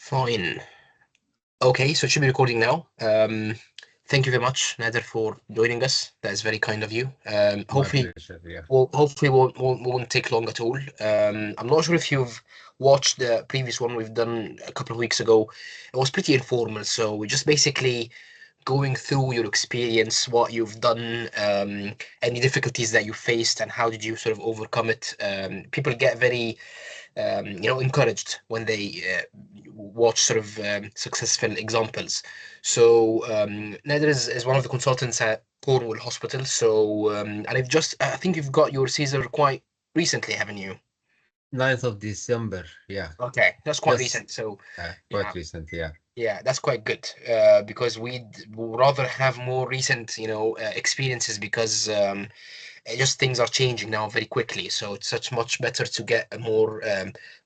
Fine. Okay, so it should be recording now. Thank you very much, Nadir, for joining us. That is very kind of you. My Hopefully, pleasure. Yeah. hopefully won't take long at all. I'm not sure if you've watched the previous one we've done a couple of weeks ago. It was pretty informal, so we're just basically going through your experience, what you've done, any difficulties that you faced, and how did you sort of overcome it. People get very encouraged when they watch sort of successful examples. So Nader is one of the consultants at Cornwall Hospital. So and I think you've got your Caesar quite recently, haven't you? 9th of December. Yeah. Okay, that's quite Just recent. So quite yeah, recent. Yeah. yeah, that's quite good because we'd rather have more recent, experiences because just things are changing now very quickly. So it's such much better to get a more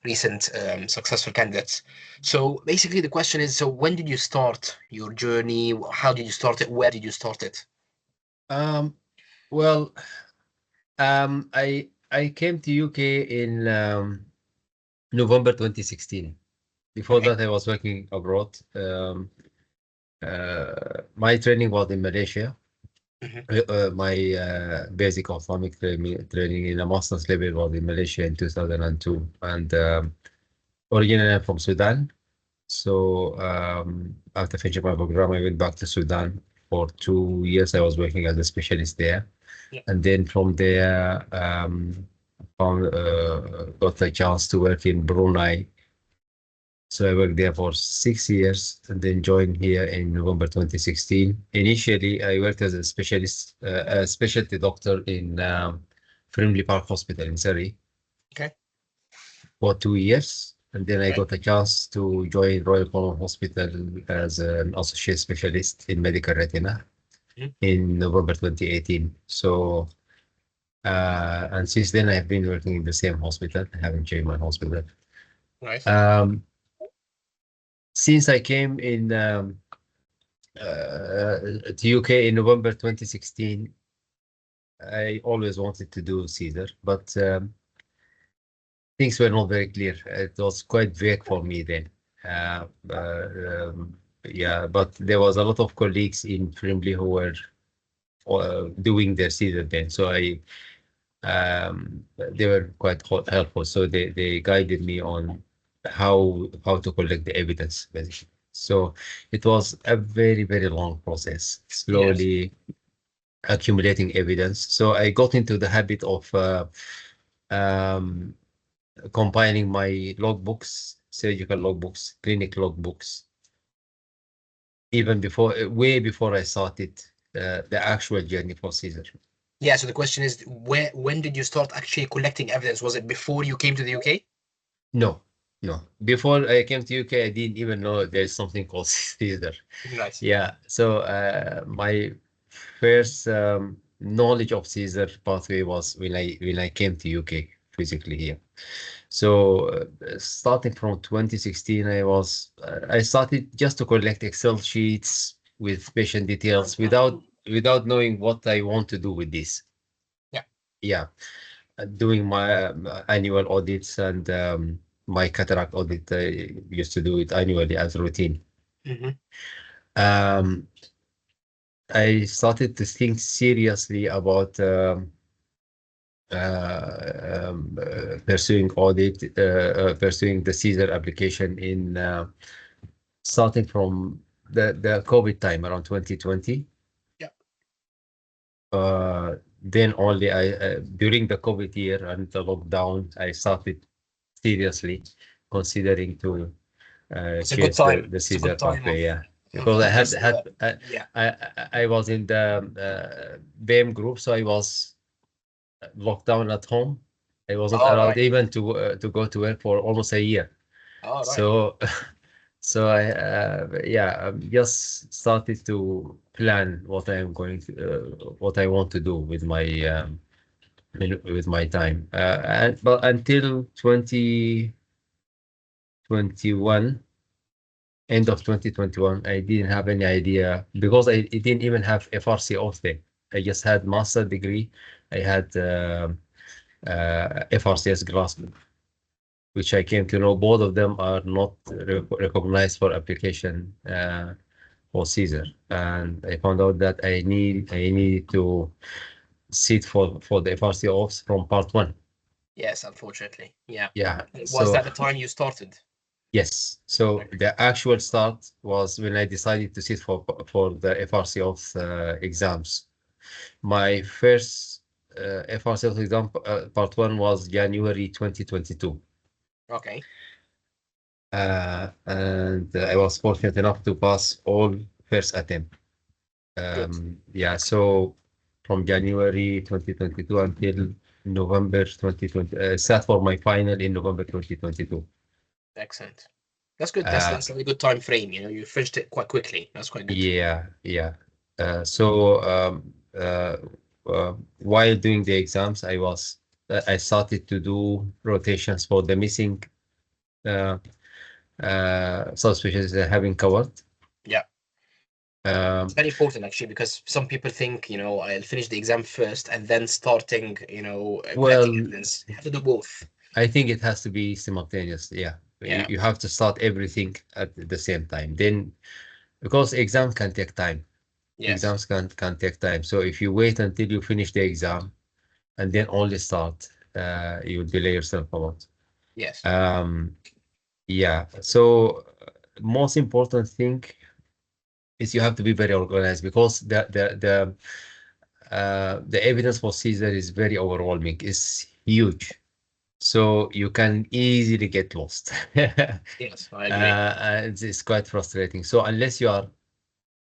recent successful candidates. So basically, the question is: so when did you start your journey? How did you start it? Where did you start it? Um. Well, I came to UK in November 2016. Before Okay. that, I was working abroad. My training was in Malaysia. Hmm. My basic Islamic training in a master's level was in Malaysia in 2002, and originally I'm from Sudan. So after finishing my program, I went back to Sudan for 2 years. I was working as a specialist there, Yeah. and then from there, got a chance to work in Brunei. So I worked there for 6 years, and then joined here in November 2016. Initially, I worked as a specialist, a specialty doctor in Frimley Park Hospital in Surrey Okay. for 2 years. And then I Right. got a chance to join Royal Colon Hospital as an associate specialist in medical retina Mhm. in November 2018. So, and since then I've been working in the same hospital. I haven't changed my hospital. Right. Um, since I came in to UK in November 2016, I always wanted to do Caesar, but things were not very clear. It was quite vague for me then. Uh, uh, yeah, but there was a lot of colleagues in Frimley who were doing their Caesar then. So they were quite helpful. So they guided me on how to collect the evidence, basically. So it was a very, very long process, Yes. slowly accumulating evidence. So I got into the habit of um, compiling my logbooks, surgical logbooks, clinic logbooks, even before, way before I started the actual journey for Caesar. Yeah. So the question is, when did you start actually collecting evidence? Was it before you came to the UK? No, no. Before I came to UK, I didn't even know there's something called Caesar. Nice. Yeah. So my first knowledge of Caesar pathway was when I came to UK physically here. So starting from 2016, I started just to collect Excel sheets with patient details without knowing what I want to do with this. Yeah. Yeah, doing my annual audits and my cataract audit. I used to do it annually as routine. Hmm. Um, I started to think seriously about pursuing pursuing the Caesar application in starting from the COVID time around 2020. Yeah. Then only during the COVID year and the lockdown, I started seriously considering to It's a good chase the time. It's a Caesar good time pathway. Yeah, because I had just had yeah. I was in the BAME group, so I was locked down at home. I wasn't All allowed right. even to go to work for almost a year. All right. So so I yeah, just started to plan what I am going to what I want to do with my with my time. And but until 2021, end of 2021, I didn't have any idea because I didn't even have FRC off there. I just had master degree. I had FRCS grasp. which I came to know both of them are not recognized for application for CESR. And I found out that I need to sit for the FRC Office from part one. Yes, unfortunately. Yeah. Yeah. Was So that the time you started? yes. So Okay. the actual start was when I decided to sit for the FRC Office exams. My first FRC Office exam, part one, was January 2022. Okay. And I was fortunate enough to pass all first attempt. Good. Yeah, so from January 2022 until November 2020, sat for my final in November 2022. Excellent. That's good. Uh, That's a really good time frame. You know, you finished it quite quickly. That's quite good. yeah, yeah. So while doing the exams, I started to do rotations for the missing uh, subspecies having covered. Yeah. It's Um, very important actually because some people think, you know, I'll finish the exam first and then starting, you know, collecting well, evidence. You have to do both. I think it has to be simultaneous. Yeah, Yeah. you have to start everything at the same time. Then, because exams can take time, Yes. exams can take time. So if you wait until you finish the exam and then only start, you will delay yourself a lot. Yes. Um, yeah. So most important thing is you have to be very organized because the evidence for Caesar is very overwhelming. It's huge. So you can easily get lost. Yes, I agree. It's quite frustrating. So unless you are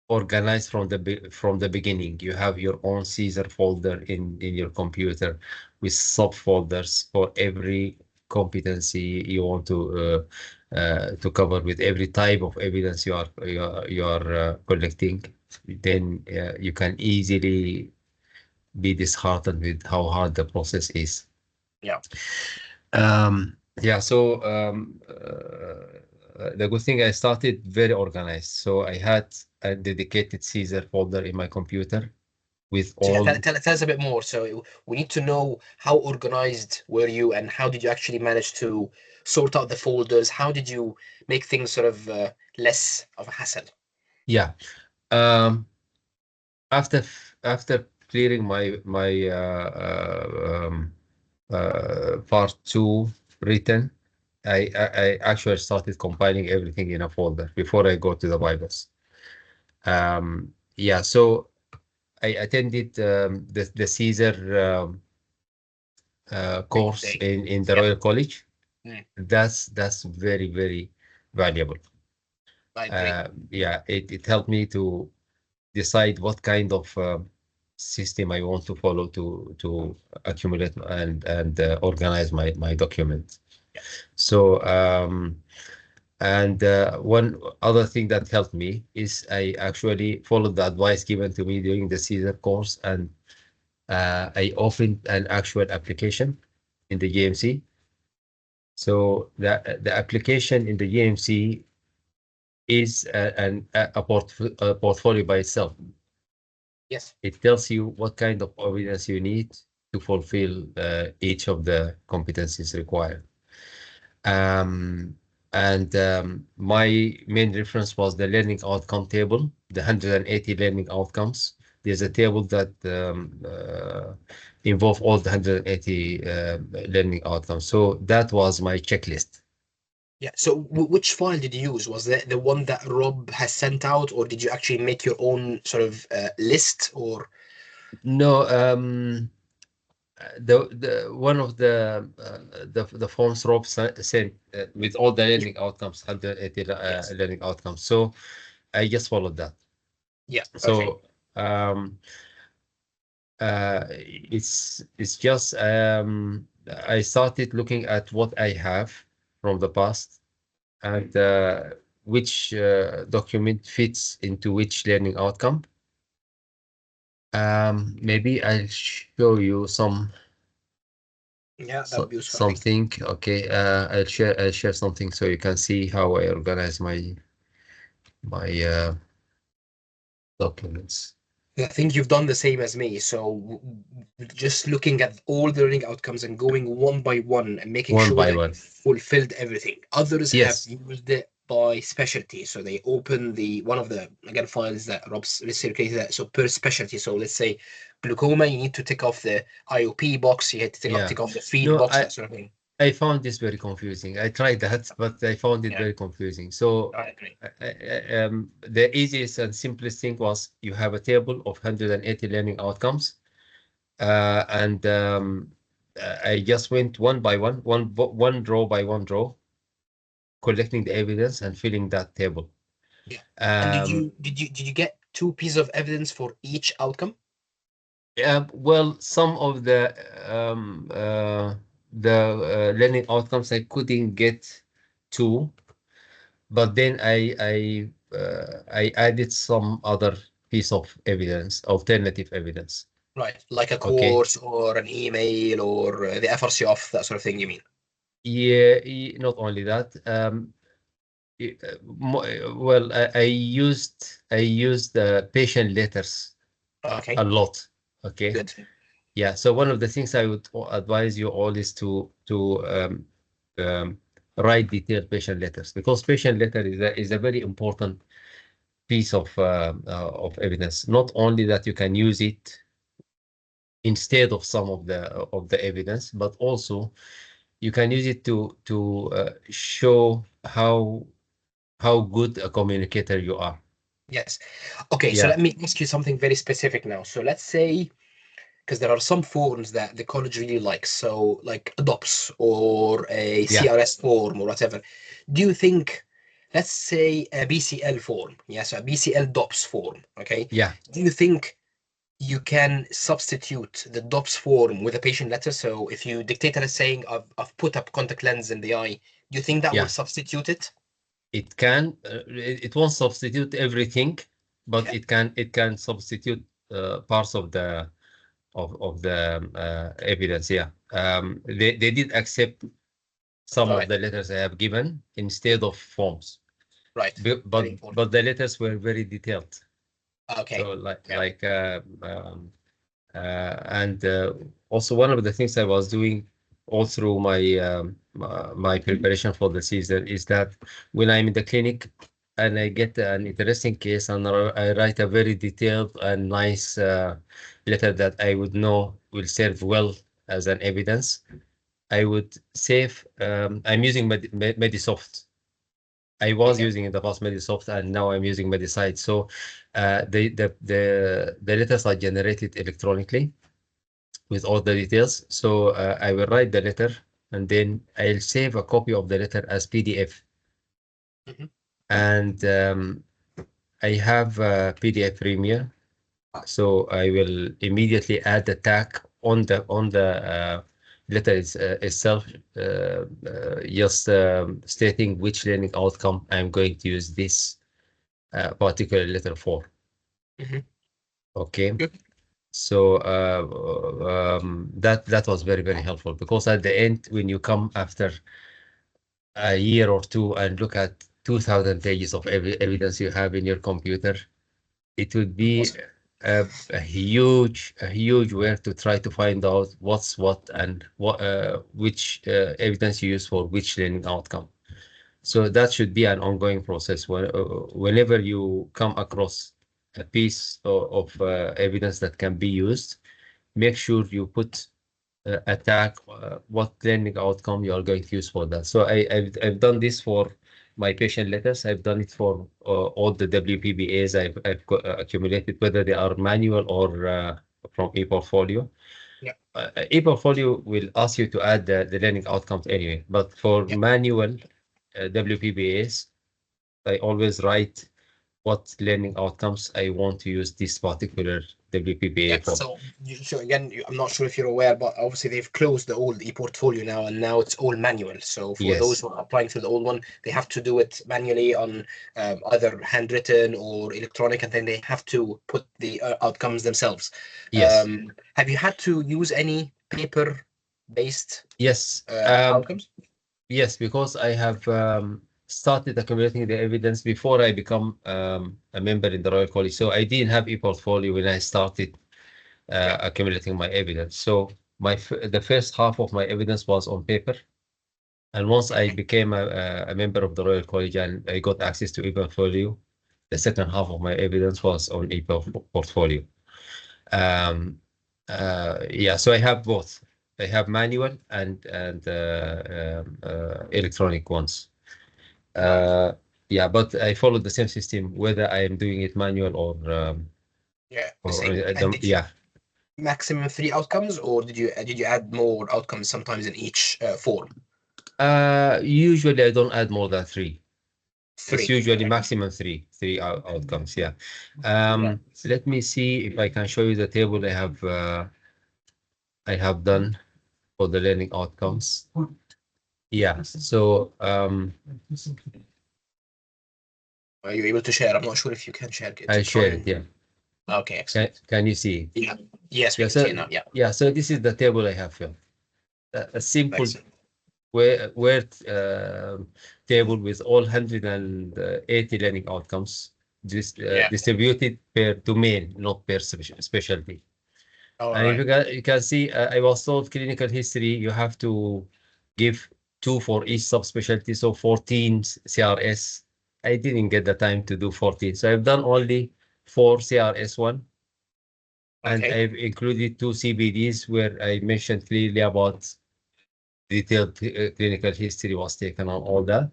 organized from the beginning, you have your own Caesar folder in your computer with subfolders for every competency you want to cover with every type of evidence you are collecting. Then you can easily be disheartened with how hard the process is. Yeah. Yeah, so the good thing I started very organized. So I had a dedicated Caesar folder in my computer with So yeah, all, tell us a bit more. So we need to know how organized were you and how did you actually manage to sort out the folders? How did you make things sort of less of a hassle? yeah. Um, after clearing my part two written, I actually started compiling everything in a folder before I go to the Bibles. Yeah, so I attended the Caesar Training course day. in the Yeah. Royal College. Mm, That's very valuable. I agree. Yeah, it helped me to decide what kind of system I want to follow to accumulate and organize my document. Yeah. So and one other thing that helped me is I actually followed the advice given to me during the Caesar course, and I opened an actual application in the GMC. So the application in the GMC is a portfolio by itself. Yes. It tells you what kind of evidence you need to fulfill each of the competencies required. Um, and my main reference was the learning outcome table, the 180 learning outcomes. There's a table that involve all the 180 learning outcomes. So that was my checklist. Yeah. So which file did you use? Was that the one that Rob has sent out, or did you actually make your own sort of list? Or No, the one of the forms Rob sent with all the yeah, learning outcomes, 180 yes, learning outcomes. So I just followed that. yeah, okay, So um, it's just I started looking at what I have from the past and which document fits into which learning outcome. Maybe I'll show you yeah, that would be useful. I think. something. Okay, I'll share something so you can see how I organize my documents. I think you've done the same as me. So just looking at all the learning outcomes and going one by one and making one sure by that you one. fulfilled everything. Others have Yes. used it by specialty. So they open the one of the again files that Rob's recirculated that. So per specialty. So let's say glaucoma, you need to tick off the IOP box, you had to Yeah. tick off the feed No, box, that sort of thing. I found this very confusing. I tried that, but I found it Yeah, very confusing. So I agree. the easiest and simplest thing was you have a table of 180 learning outcomes, and I just went one by one, one row by one row, collecting the evidence and filling that table. Yeah. And Um, did you get two pieces of evidence for each outcome? well, some of the learning outcomes I couldn't get to, but then I added some other piece of evidence, alternative evidence. Right, like a Okay. course or an email or the FRC off, that sort of thing, you mean? Yeah, not only that. Well, I used patient letters Okay, a lot. Okay. good. Yeah. So one of the things I would advise you all is to um, write detailed patient letters, because patient letter is a very important piece of evidence. Not only that you can use it instead of some of the evidence, but also you can use it to show how good a communicator you are. Yes. Okay, so Yeah, let me ask you something very specific now. So let's say, because there are some forms that the college really likes, so like adopts or a yeah, CRS form or whatever. Do you think, let's say a BCL form, yes, a BCL DOPS form, okay? yeah, Do you think you can substitute the DOPS form with a patient letter? So if you dictate a saying, I've put up contact lens in the eye, do you think that will yeah. substitute it? It can. It won't substitute everything, but Yeah. it can substitute parts of the evidence. Yeah. They did accept some of Right. the letters I have given instead of forms, Right. but Very but, important. but the letters were very detailed. Okay. So like Yeah. like and also one of the things I was doing all through my preparation for the season is that when I'm in the clinic and I get an interesting case and I write a very detailed and nice letter that I would know will serve well as an evidence, I would save. I'm using Medisoft. I was Okay. using in the past Medisoft, and now I'm using Medicite. So the letters are generated electronically with all the details. So I will write the letter, and then I'll save a copy of the letter as PDF. Hmm. And I have PDF Premier, so I will immediately add the tag on the letter itself, just stating which learning outcome I'm going to use this particular letter for. Hmm. Okay. Good. So that was very, very helpful, because at the end, when you come after a year or two and look at 2,000 pages of evidence you have in your computer, it would be Impossible. a huge work to try to find out what's what and which evidence you use for which learning outcome. So that should be an ongoing process. Whenever you come across a piece of evidence that can be used, make sure you put a tag, what learning outcome you are going to use for that. So I've done this for my patient letters. I've done it for all the WPBAs I've accumulated, whether they are manual or from ePortfolio. Yeah. ePortfolio will ask you to add the learning outcomes anyway, but for Yeah. manual WPBAs, I always write what learning outcomes I want to use this particular Yeah. WPBA for. So, so again, I'm not sure if you're aware, but obviously they've closed the old e-portfolio now, and now it's all manual. So for those Yes, who are applying through the old one, they have to do it manually on either handwritten or electronic, and then they have to put the outcomes themselves. yes, Have you had to use any paper-based yes. outcomes? Yes, because I have started accumulating the evidence before I become a member in the Royal College. So I didn't have e-portfolio when I started accumulating my evidence. So the first half of my evidence was on paper. And once I became a member of the Royal College and I got access to e-portfolio, the second half of my evidence was on e-portfolio. Yeah, so I have both. I have manual and electronic ones. Yeah, but I follow the same system whether I am doing it manual or the same. And did you maximum 3 outcomes, or did you add more outcomes sometimes in each form? Usually I don't add more than 3. 3. It's usually maximum 3 outcomes. Yeah. Let me see if I can show you the table I have done for the learning outcomes. Yeah. So are you able to share? I'm not sure if you can share. I share it. Yeah. Okay, excellent. Can you see? Yeah. Yes, we can see it now. Yeah. Yeah. So this is the table I have here. A simple Excellent. word table with all 180 learning outcomes distributed per domain, not per specialty. And if you can see, I was told clinical history, you have to give 2 for each subspecialty, so 14 CRS. I didn't get the time to do 14, so I've done only 4 CRS1. And I've included 2 CBDs where I mentioned clearly about detailed clinical history was taken on all that.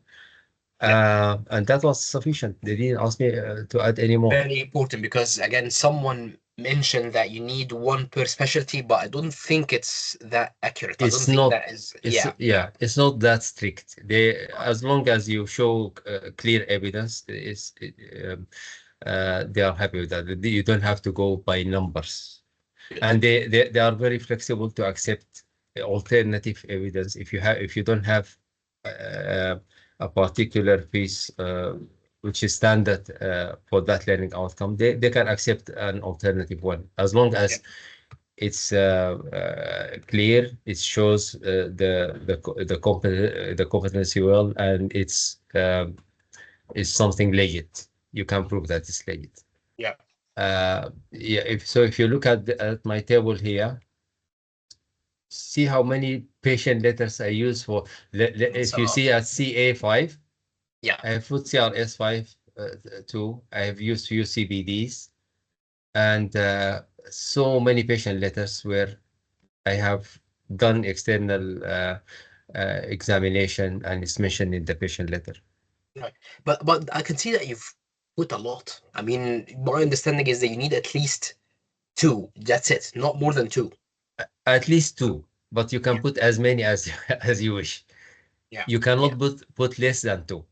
And that was sufficient. They didn't ask me to add any more. Very important, because again, someone mentioned that you need 1 per specialty, but I don't think it's that accurate. I don't think that is. Yeah, it's not that strict. As long as you show clear evidence, they are happy with that. You don't have to go by numbers. And they are very flexible to accept alternative evidence. If you don't have a particular piece which is standard for that learning outcome, they can accept an alternative one, as long as it's clear, it shows the competency well, and it's something legit. You can prove that it's legit. Yeah. Yeah. If you look at my table here, see how many patient letters I use for. If you see at CA5, I have put CRS5 too. I have used few CBDs, and so many patient letters where I have done external examination, and it's mentioned in the patient letter. Right, but I can see that you've put a lot. I mean, my understanding is that you need at least 2. That's it, not more than 2. At least 2, but you can put as many as you wish. Yeah. You cannot put less than 2.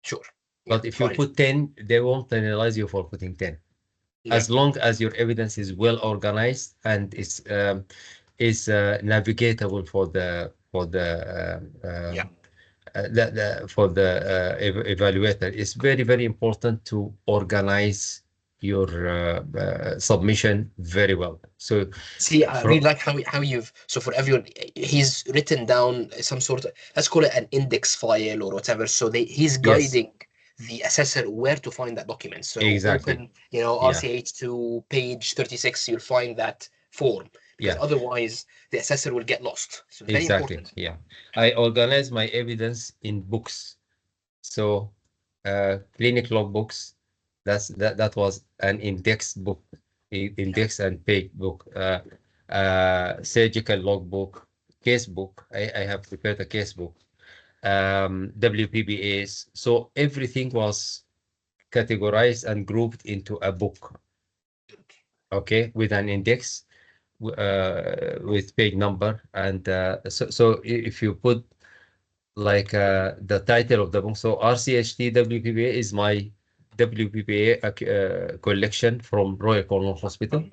Sure. But if you put 10, they won't penalize you for putting 10. As long as your evidence is well organized and is navigatable for the evaluator. It's very, very important to organize your submission very well. So see, I really like how you've, so for everyone, he's written down some sort of, let's call it an index file or whatever. So he's guiding the assessor where to find that document. So open, RCH to page 36, you'll find that form, because otherwise the assessor will get lost. So very important. Yeah. I organize my evidence in books. So clinic logbooks, that was an index book, index and page book, surgical logbook, case book. I have prepared a case book, WPBAs. So everything was categorized and grouped into a book. Okay, with an index, with page number, and so if you put like the title of the book, so RCHT WPBA is my WPBA collection from Royal Cornwall Hospital.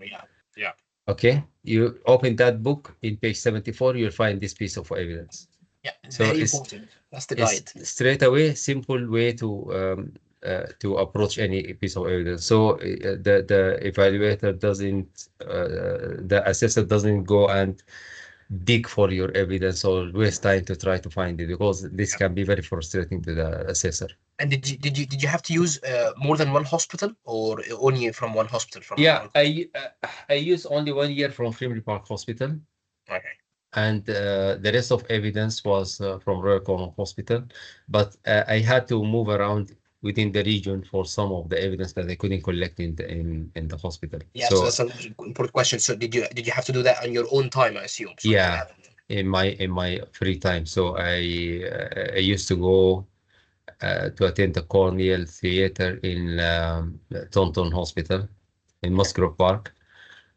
Yeah. Okay, you open that book in page 74, you'll find this piece of evidence. Yeah, so very important. That's the guide. Straight away, simple way to approach any piece of evidence. So the evaluator doesn't, the assessor doesn't go and dig for your evidence or waste time to try to find it, because this can be very frustrating to the assessor. And did you have to use more than one hospital, or only from one hospital? Yeah, I used only 1 year from Frimley Park Hospital, Okay. and the rest of evidence was from Royal Cornwall Hospital. But I had to move around within the region for some of the evidence that I couldn't collect in the hospital. Yeah, So so that's an important question. So did you have to do that on your own time, I assume? So you didn't yeah, have- in my free time. So I used to go to attend the Cornell Theatre in Taunton Hospital in Musgrove Park.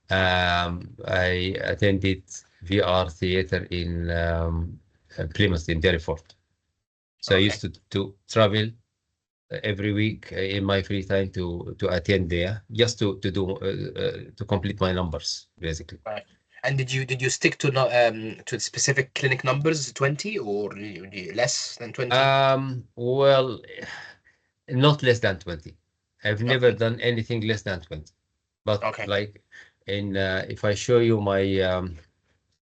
I attended VR Theatre in Plymouth in Derryford. So I Okay. used to travel every week in my free time to attend there, just to complete my numbers, basically. Right. And did you stick to specific clinic numbers, 20, or less than 20? Well, not less than 20. I've Not never 20. done anything less than 20. But Okay. like if I show you my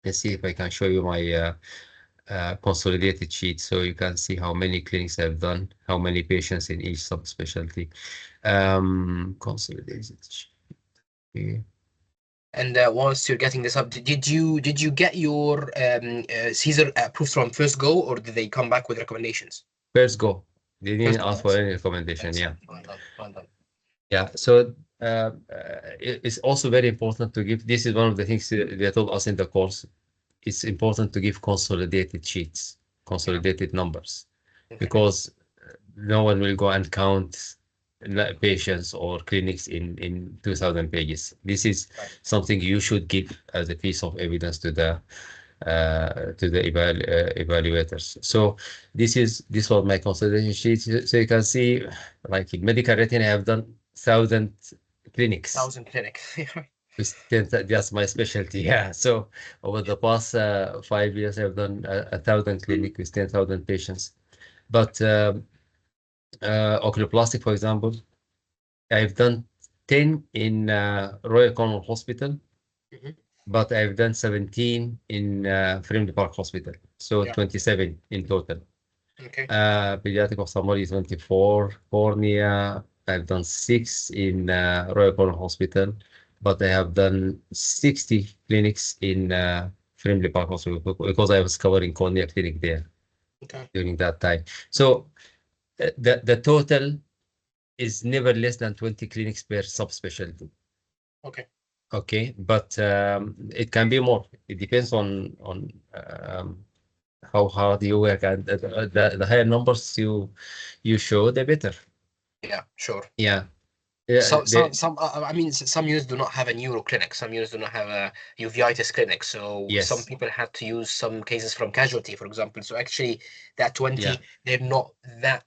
let's see if I can show you my consolidated sheet, so you can see how many clinics I've done, how many patients in each subspecialty. Consolidated sheet. Okay. And once you're getting this up, did you get your CESR approved from first go, or did they come back with recommendations? First go. They didn't First go. ask for any recommendation. Yeah. Excellent. Well done. Well done. Yeah. So it's also very important to give. This is one of the things they told us in the course. It's important to give consolidated sheets, Yeah. consolidated numbers, Okay. because no one will go and count patients or clinics in 2,000 pages. This is Right. something you should give as a piece of evidence to the evaluators. So this was my consolidation sheet. So you can see, like in medical retina, I have done 1,000 clinics. 1,000 clinics. That's my specialty. Yeah. So over the past 5 years, I've done 1,000 clinic with 10,000 patients. But oculoplastic, for example, I've done 10 in Royal Cornwall Hospital, Mhm. but I've done 17 in Frimley Park Hospital. So Yeah. 27 in total. Okay. Pediatric ophthalmology 24, cornea. I've done 6 in Royal Cornwall Hospital, but I have done 60 clinics in Frimley Park Hospital because I was covering cornea clinic there Okay. during that time. So the total is never less than 20 clinics per subspecialty. Okay. Okay, but it can be more. It depends on how hard you work, and the higher numbers you show, the better. Yeah. Sure. Yeah. Yeah. I mean, some units do not have a neuro clinic. Some units do not have a uveitis clinic. So some Yes. people had to use some cases from casualty, for example. So actually, that Yeah. 20, they're not that,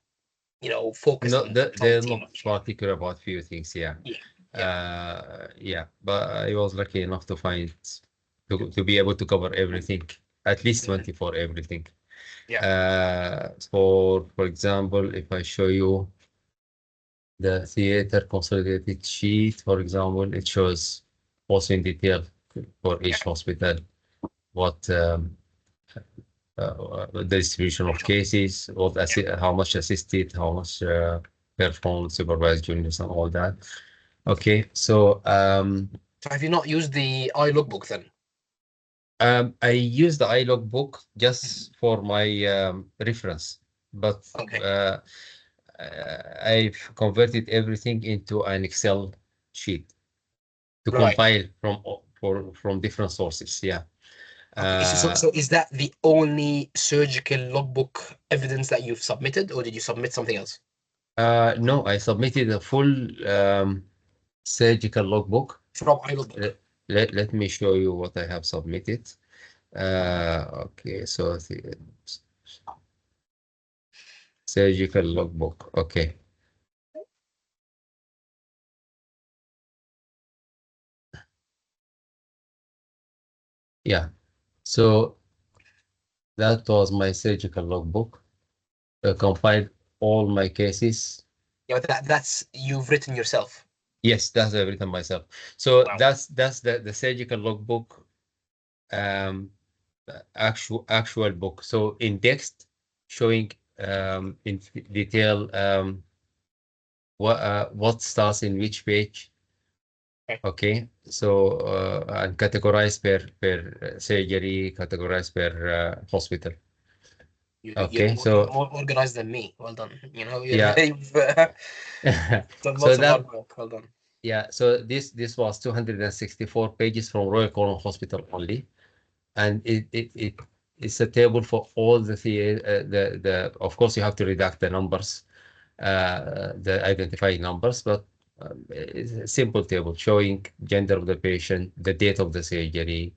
focused No, on they're ophthalmology not much. particular about few things. Yeah. Yeah. Yeah. Yeah. But I was lucky enough to find to be able to cover everything, at least Mhm. 20 for everything. Yeah. For example, if I show you the theater consolidated sheet, for example, it shows also in detail for Yeah. each hospital what the distribution of cases, Yeah. how much assisted, how much performed, supervised units, and all that. Okay, so So have you not used the eye logbook then? I use the iLog book just for my reference, but Okay. I've converted everything into an Excel sheet to Right. compile from different sources. Yeah. Okay. So is that the only surgical logbook evidence that you've submitted, or did you submit something else? No, I submitted a full surgical logbook. From eye logbook. Let me show you what I have submitted. Okay, so the surgical logbook. Okay. Yeah. So that was my surgical logbook. Compiled all my cases. Yeah, but that's you've written yourself. Yes, that's I've written myself. So Wow. that's the surgical logbook. actual book. So indexed, showing in detail what starts in which page. Okay. Okay, so and categorized per surgery, categorized per hospital. Okay, You're so more organized than me. Well done. yeah. You've done So lots of hard that, work. Well done. yeah, so this was 264 pages from Royal Colon Hospital only, and it's a table for all the of course you have to redact the numbers, the identifying numbers, but it's a simple table showing gender of the patient, the date of the surgery,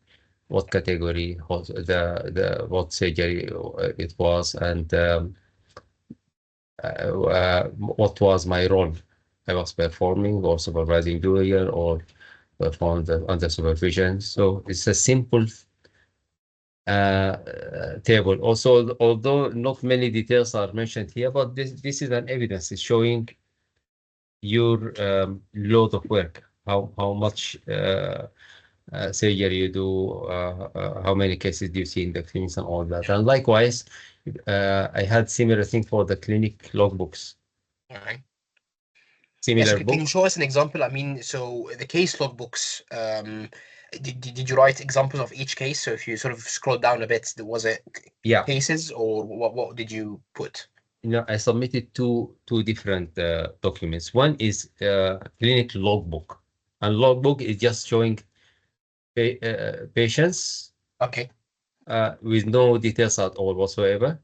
what category, what surgery it was, and what was my role. I was performing or supervising junior or performed under supervision. So it's a simple table. Also, although not many details are mentioned here, but this is an evidence. It's showing your load of work, how much surgery you do, how many cases do you see in the clinics and all that. And likewise, I had similar thing for the clinic logbooks, All right. Yeah, so similar can you book. show us an example? I mean, so the case logbooks, did you write examples of each case? So if you sort of scroll down a bit, was it Yeah, cases or what did you put? I submitted two different documents. One is clinic logbook, and logbook is just showing patients Okay, with no details at all whatsoever,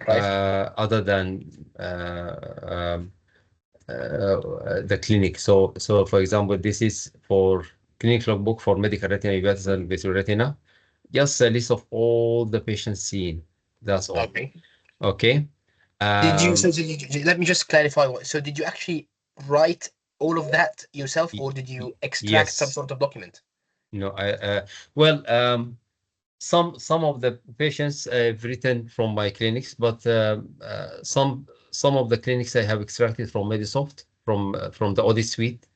right. other than the clinic. So for example, this is for clinic logbook for medical retina uveitis and vitreoretina. Just a list of all the patients seen. That's all. Okay. Okay. Did you, so Um, let me just clarify so did you actually write all of that yourself y- or did you extract some yes. sort of document? No. Well, some of the patients I've written from my clinics, but some of the clinics I have extracted from Medisoft from the audit suite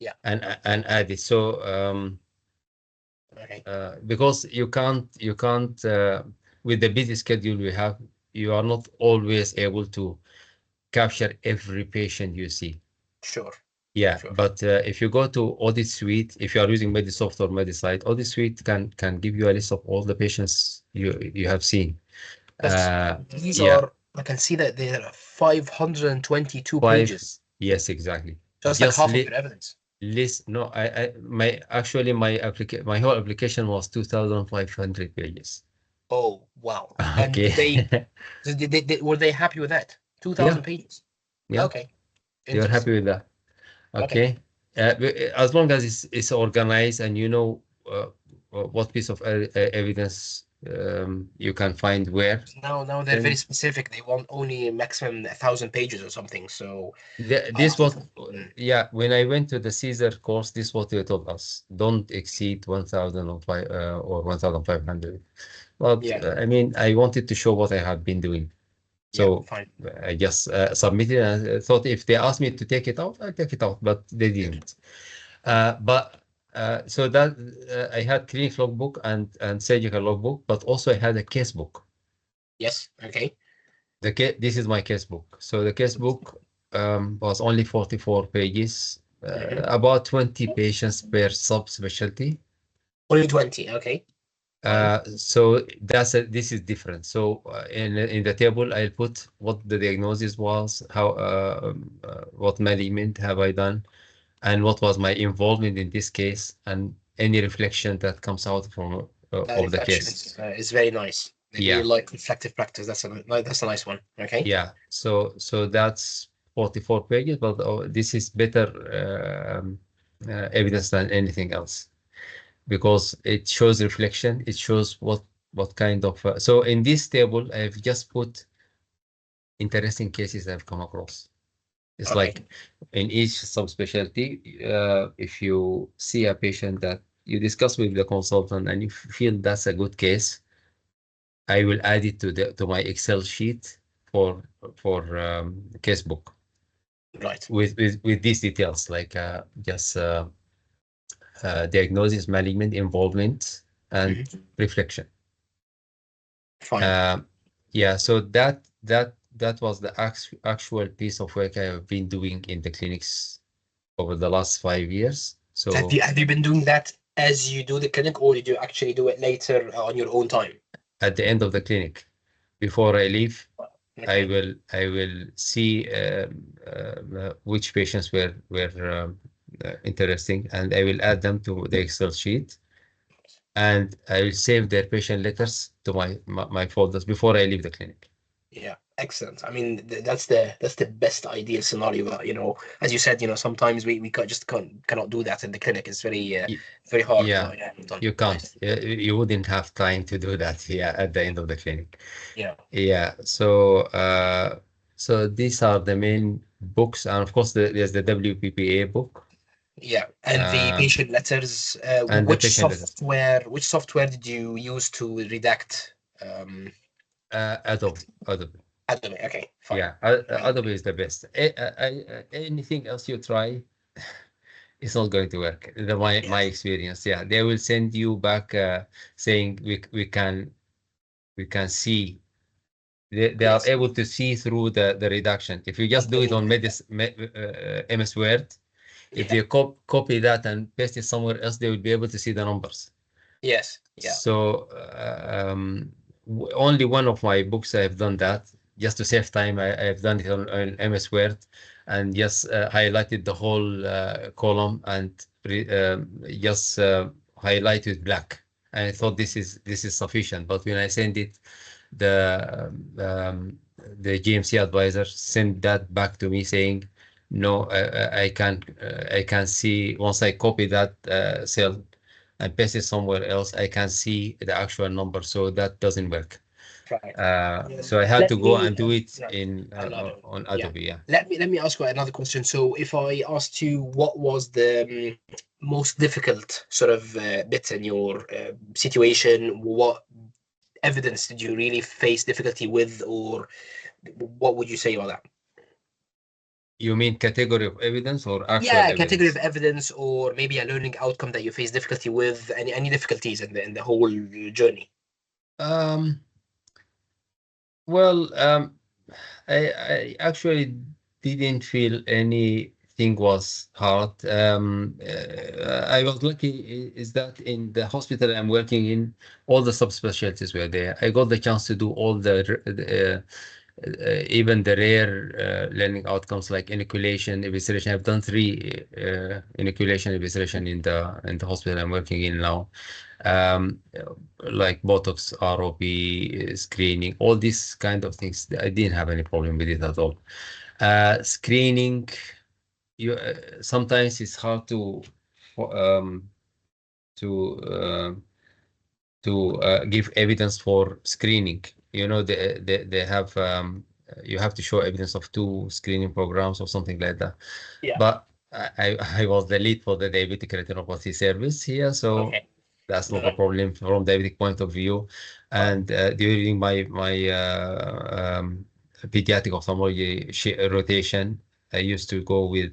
Yeah. and added. So Okay. because you can't with the busy schedule we have, you are not always able to capture every patient you see. Sure. Yeah, Sure. but if you go to audit suite, if you are using Medisoft or Medisite, audit suite can give you a list of all the patients you have seen. Because Uh, these yeah, are, I can see that there are 522 five. pages. Yes, exactly. So that's like Just half of your evidence. list. No, my actually my whole application was 2,500 pages. Oh, wow. And Okay. so were they happy with that? Yeah, 2,000 pages. yeah, Okay. they were Interesting. happy with that. Okay. Okay. As long as it's organized and you know what piece of evidence you can find where, Now they're very then specific. They want only maximum 1,000 pages or something. So, this was, mm, yeah, when I went to the CESR course, this is what they told us. Don't exceed 1,000 or 1,500. But yeah, I mean, I wanted to show what I have been doing. yeah, So fine. I just submitted and I thought if they asked me to take it out, I'll take it out, but they didn't. Fine. But so that I had clinic logbook and surgical logbook, but also I had a case book. Yes. Okay. This is my case book. So the case book was only 44 pages, Mhm. about 20 patients per subspecialty. Only 20. Okay. Fine. So this is different. So in the table, I'll put what the diagnosis was, how what management have I done, and what was my involvement in this case, and any reflection that comes out from That of the reflection case. is very nice. I really Yeah, like reflective practice. That's a nice one. Okay. yeah. So that's 44 pages, but this is better evidence than anything else because it shows reflection. It shows what kind of. So in this table, I've just put interesting cases I've come across. It's Okay. like in each subspecialty, if you see a patient that you discuss with the consultant and you feel that's a good case, I will add it to my Excel sheet for case book Right. with these details like just diagnosis, management, involvement, and Mhm. reflection. Fine. Yeah, so that was the actual piece of work I have been doing in the clinics over the last 5 years. So So have you been doing that as you do the clinic, or did you actually do it later on your own time? at the end of the clinic, before I leave, I Okay. will see which patients were interesting, and I will add them to the Excel sheet, and I will save their patient letters to my folders before I leave the clinic. Yeah, excellent. I mean, that's the best ideal scenario. But as you said, sometimes we just cannot do that in the clinic. It's Y- very hard. Yeah, But yeah, done. you can't. Nice. You wouldn't have time to do that. Yeah, at the end of the clinic. Yeah, Yeah. So these are the main books, and of course, there's the WPPA book, yeah. And the uh, patient letters. and the patient letters. Which software did you use to redact? Adobe. Adobe. Okay, fine. Yeah, Fine. Adobe is the best. Anything else you try, it's not going to work. Yeah. My experience. Yeah, they will send you back saying we can see. They are Yes. able to see through the reduction. If you just do it on Unbelievable. MS Word, if Yeah. they copy that and paste it somewhere else, they will be able to see the numbers. Yes. Yeah. So only one of my books I've done that just to save time. I've done it on MS Word and just highlighted the whole column and just highlighted black. And I thought this is sufficient. But when I send it, the the GMC advisor sent that back to me saying, no, I can't see once I copy that cell and paste it somewhere else, I can see the actual number. So that doesn't work. Right. So I had Let to go me. and do it Right. in Another. on Yeah. Adobe. Yeah. Let me ask you another question. So, if I asked you what was the most difficult sort of bit in your situation, what evidence did you really face difficulty with, or what would you say about that? You mean category of evidence or actual Yeah, category of evidence? evidence, or maybe a learning outcome that you face difficulty with. Any difficulties in the whole journey? Um, well, I actually didn't feel anything was hard. I was lucky is that in the hospital I'm working in, all the subspecialties were there. I got the chance to do all even the rare learning outcomes like inoculation, evisceration. I've done three inoculation, evisceration in the hospital I'm working in now. Um, like Botox, ROP, screening, all these kind of things. I didn't have any problem with it at all. Screening, you sometimes it's hard um, to uh, give evidence for screening. You know, they have you have to show evidence of two screening programs or something like that. Yeah. But I was the lead for the diabetic retinopathy service here, so Okay. that's not a Right. problem from diabetic point of view. Fine. And during my pediatric ophthalmology rotation, I used to go with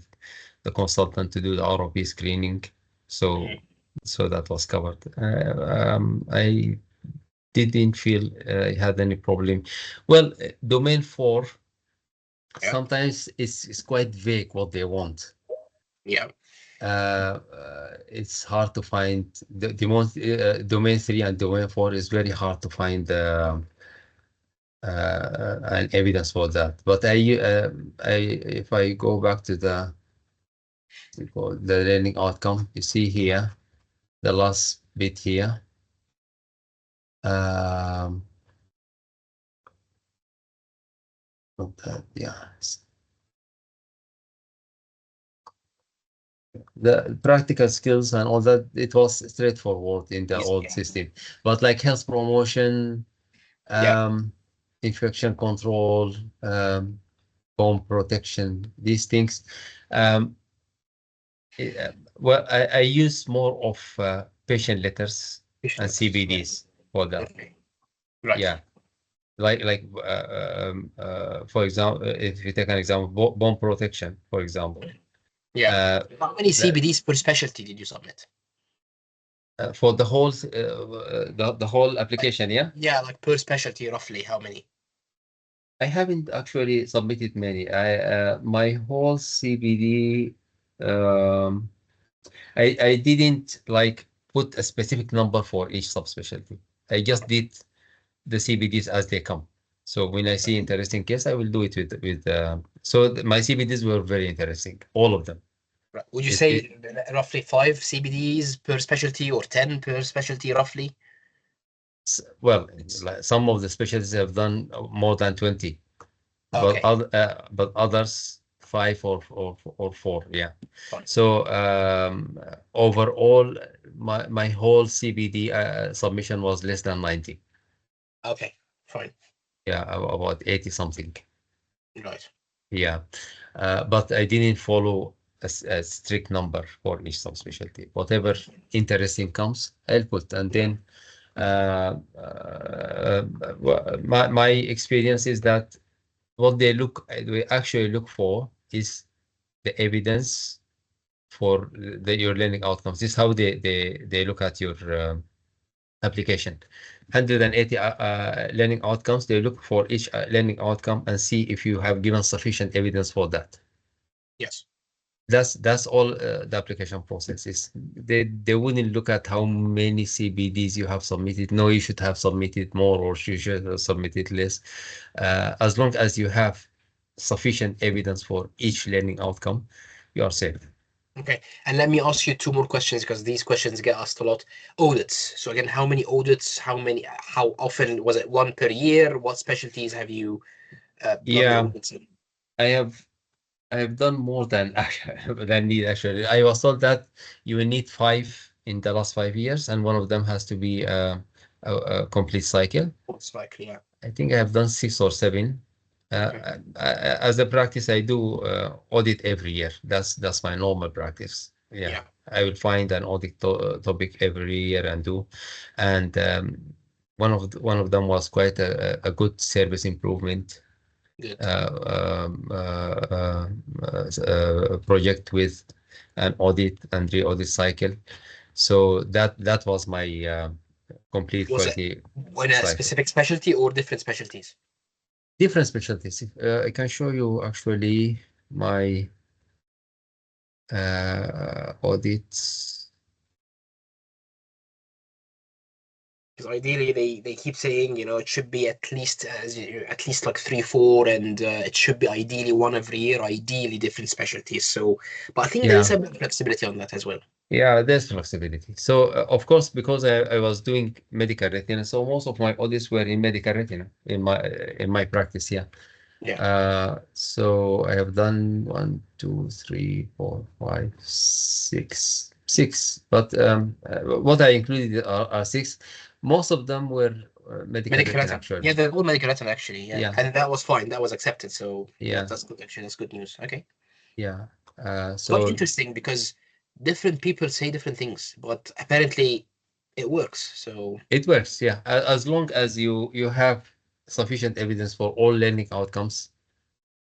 the consultant to do the ROP screening. So Mhm. so that was covered. I didn't feel I had any problem. Well, domain 4 Yeah. sometimes it's quite vague what they want. Yeah. It's hard to find the most domain 3 and domain 4 is very hard to find an evidence for that. But I if I go back to the learning outcome, you see here the last bit here. Um, not that, yeah. The practical skills and all that, it was straightforward in the Easy. old system. But like health promotion, Yeah. um, infection control, um, bomb protection, these things. Um, well, I use more of patient letters and Patient letters. Right. CBDs for that. Okay. Right. Yeah, for example, if you take an example, bomb protection, for example. Yeah. Uh, How many that CBDs per specialty did you submit? For the whole the whole application, yeah. Yeah, like per specialty, roughly how many? I haven't actually submitted many. My whole CBD, um, I didn't like put a specific number for each subspecialty. I just Okay. did the CBDs as they come. So when I see interesting case, I will do it with. My CBDs were very interesting, all of them. Right. Would you It say roughly 5 CBDs per specialty or 10 per specialty, roughly? well, like some of the specialties have done more than 20, but Okay, others five or four. Yeah. fine. So overall, my whole CBD submission was less than 90. Okay, fine. Yeah, about 80 something. Right. Yeah, but I didn't follow a strict number for each subspecialty. Whatever interesting comes, I'll put. And Yeah. then my experience is that what we actually look for is the evidence for your learning outcomes. This is how they look at your application. 180 learning outcomes. They look for each learning outcome and see if you have given sufficient evidence for that. Yes. That's all the application process is. They wouldn't look at how many CBDs you have submitted. No, you should have submitted more or you should have submitted less. As long as you have sufficient evidence for each learning outcome, you are safe. Okay. And let me ask you two more questions because these questions get asked a lot. Audits. So again, how many audits? How often was it? One per year? What specialties have you done the Yeah, audits in? I have I have done more than than need actually. I was told that you will need five in the last 5 years, and one of them has to be a complete cycle. Most likely, yeah. I think I have done 6 or 7. Okay. As a practice, I do audit every year. That's my normal practice. Yeah, Yeah. I will find an audit topic every year and do. And one of them was quite a good service improvement Good. project with an audit and re-audit cycle. So that was my complete Was it quality in a cycle. specific specialty or different specialties? Different specialties. I can show you actually my audits. Because ideally, they keep saying, it should be at least like three, four, and it should be ideally one every year, ideally different specialties. So, but I think there is Yeah, a bit of flexibility on that as well. yeah, there's flexibility. So of course, because I was doing medical retina, so most of my audits were in medical retina in my practice. Yeah. Yeah. So I have done 1, 2, 3, 4, 5, 6, but what I included are six. Most of them were medical Medical retina, retina. Yeah, actually. they're all medical retina actually. Yeah. Yeah, And that was fine. That was accepted. So, yeah, yeah, that's good actually. That's good news. Okay. yeah. It's quite So interesting because different people say different things, but apparently it works. So, it works. Yeah, as long as you have sufficient evidence for all learning outcomes,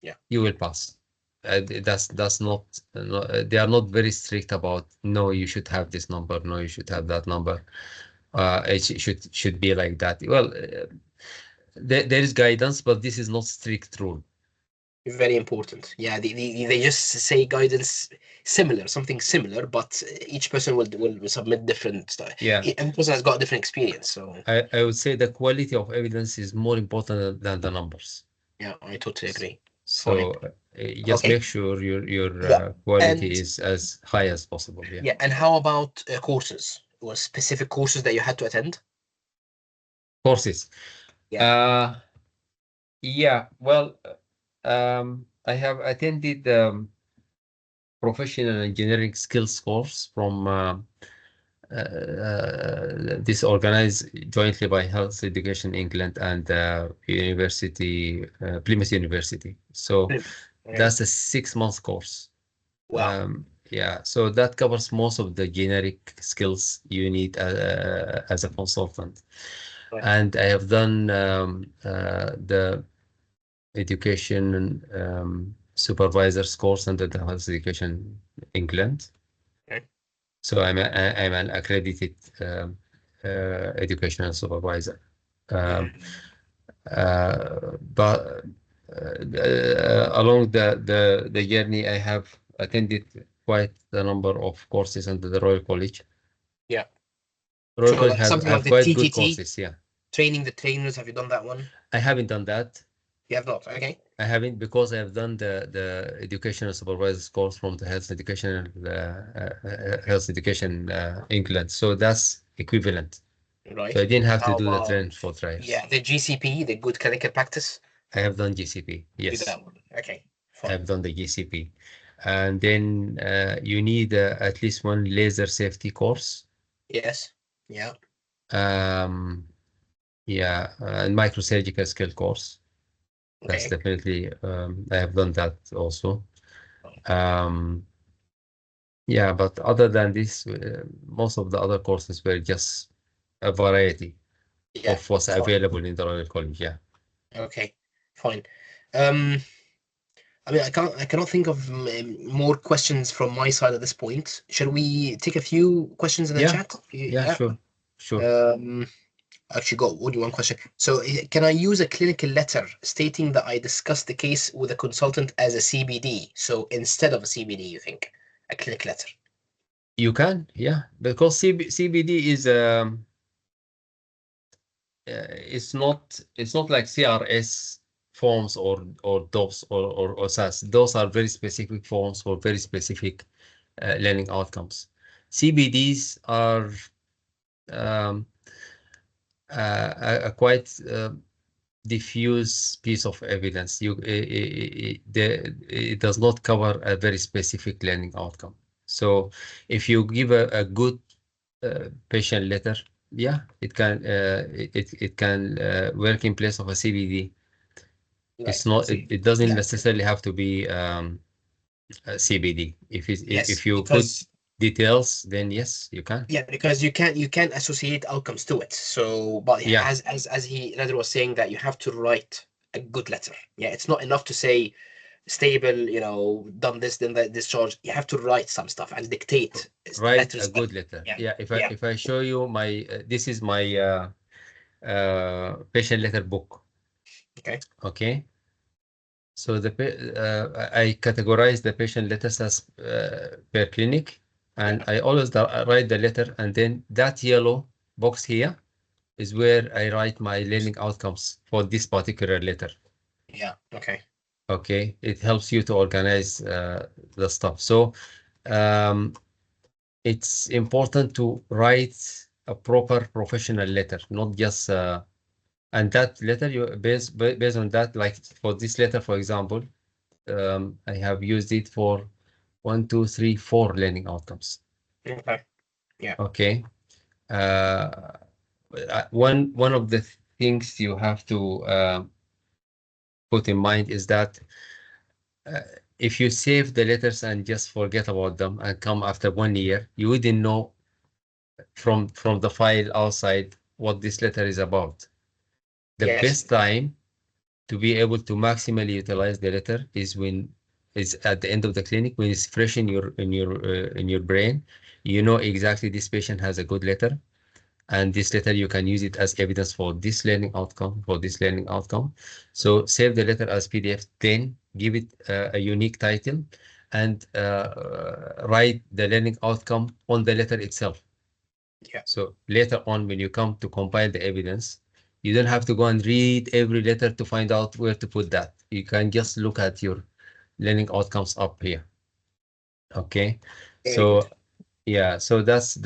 yeah. you will pass. That's not, they are not very strict about no, you should have this number, no, you should have that number. It should be like that. Well, there is guidance, but this is not strict rule. Very important. Yeah, they just say guidance similar, something similar, but each person will submit different stuff. Yeah, Every person has got different experience, so I would say the quality of evidence is more important than the numbers. yeah, I totally agree. Fine. So just Okay. make sure your Yeah. quality And is as high as possible. Yeah. yeah, and how about courses? Or specific courses that you had to attend? Courses. Yeah. Uh, yeah. Well, I have attended professional engineering skills course from this organized jointly by Health Education England and Plymouth University. So Okay. that's a 6 month course. Wow. Yeah, so that covers most of the generic skills you need as a consultant. Right. And I have done the education supervisor's course under the Health Education England. Okay. So I'm an accredited educational supervisor. But along the journey, I have attended quite a number of courses under the Royal College. Yeah. Royal So College like something like have the quite good TTT, courses. Yeah, training the trainers. Have you done that one? I haven't done that. You have not. Okay. I haven't because I have done the educational supervisor's course from the health education England. So that's equivalent. So Right. I didn't have to How do the about, training for trials. yeah, the GCP, the good clinical practice? I have done GCP. You did Yes, that one. Okay, I fine. have done the GCP. And then you need at least one laser safety course. Yes. Yeah. Um, yeah, and microsurgical skill course. That's Okay. definitely, I have done that also. Um, yeah, but other than this, most of the other courses were just a variety Yeah. of what's Fine. available in the Royal College. Yeah. Okay. Fine. Um, I mean, I cannot think of more questions from my side at this point. Shall we take a few questions in the Yeah. chat? Yeah, Yeah. sure. Sure. Um, actually got only one question. So, can I use a clinical letter stating that I discussed the case with a consultant as a CBD? So instead of a CBD, you think a clinical letter? You can, yeah, because CBD is it's not like CRS forms or DOPS or SAS. Those are very specific forms for very specific learning outcomes. CBDs are um, a quite diffuse piece of evidence. It does not cover a very specific learning outcome. So if you give a good patient letter, yeah, it can work in place of a CBD. It's Right. not So, it doesn't yeah, necessarily have to be a CBD. yes, If you put because details, then yes, you can. yeah, because you can't associate outcomes to it. So, but Yeah, as he Nader was saying that you have to write a good letter. Yeah, it's not enough to say stable, done this, then that discharge. You have to write some stuff and dictate write a letters. good letter. Yeah, Yeah, yeah, if I show you my this is my patient letter book. okay, Okay, so I categorize the patient letters as per clinic, and yeah, I always write the letter, and then that yellow box here is where I write my learning outcomes for this particular letter. yeah, okay, Okay, it helps you to organize the stuff. So um, it's important to write a proper professional letter, not just and that letter you based on that, like for this letter, for example, I have used it for 1, 2, 3, 4 learning outcomes. okay, yeah, Okay. Uh, one of the things you have to put in mind is that uh, if you save the letters and just forget about them and come after 1 year, you wouldn't know from the file outside what this letter is about. The yes, best time to be able to maximally utilize the letter is at the end of the clinic when it's fresh in your brain. You know exactly this patient has a good letter, and this letter you can use it as evidence for this learning outcome, for this learning outcome. So save the letter as PDF, then give it a unique title, and write the learning outcome on the letter itself. yeah, So later on, when you come to compile the evidence, you don't have to go and read every letter to find out where to put that. You can just look at your learning outcomes up here. Okay. very good. So yeah, so that's